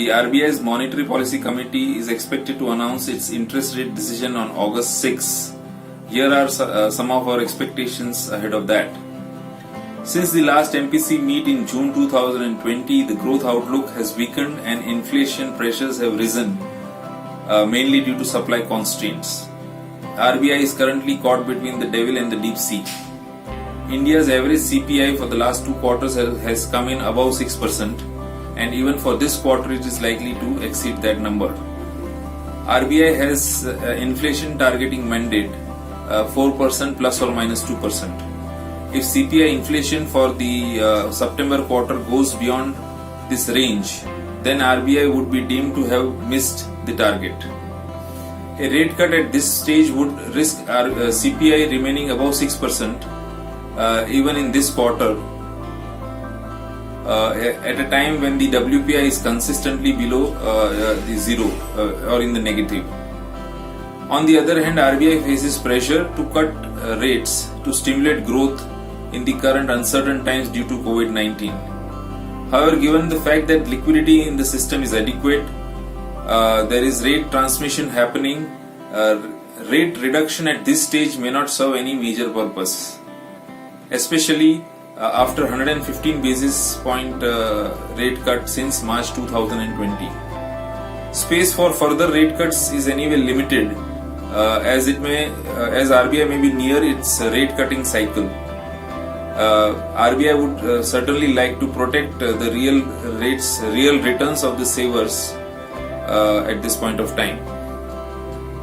The RBI's Monetary Policy Committee is expected to announce its interest rate decision on August 6. Here are some of our expectations ahead of that. Since the last MPC meet in June 2020, the growth outlook has weakened and inflation pressures have risen, mainly due to supply constraints. RBI is currently caught between the devil and the deep sea. India's average CPI for the last 2 quarters has come in above 6%, and even for this quarter it is likely to exceed that number. RBI has inflation targeting mandate 4% plus or minus 2%. If CPI inflation for the September quarter goes beyond this range, then RBI would be deemed to have missed the target. A rate cut at this stage would risk CPI remaining above 6% even in this quarter at a time when the WPI is consistently below the zero or in the negative. On the other hand, RBI faces pressure to cut rates to stimulate growth in the current uncertain times due to COVID-19. However, given the fact that liquidity in the system is adequate, there is rate transmission happening, rate reduction at this stage may not serve any major purpose, especially after 115 basis point rate cut since March 2020. Space for further rate cuts is anyway limited, as RBI may be near its rate cutting cycle. RBI would certainly like to protect the real returns of the savers at this point of time.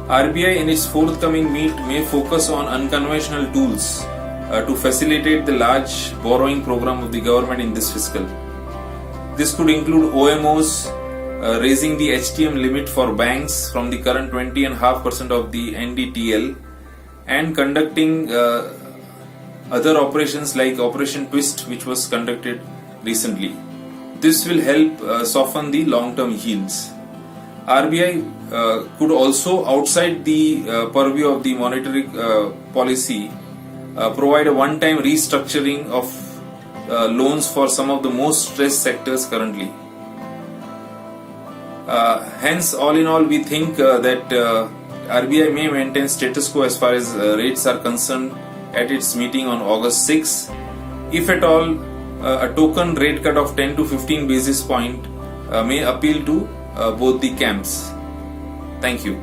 RBI in its forthcoming meet may focus on unconventional tools to facilitate the large borrowing program of the government in this fiscal. This could include OMOs, raising the HTM limit for banks from the current 20.5% of the NDTL, and conducting other operations like Operation Twist, which was conducted recently. This will help soften the long-term yields. RBI could also, outside the purview of the monetary policy, provide a one-time restructuring of loans for some of the most stressed sectors currently. Hence, all in all, we think that RBI may maintain status quo as far as rates are concerned at its meeting on August 6. If at all, a token rate cut of 10 to 15 basis point may appeal to both the camps. Thank you.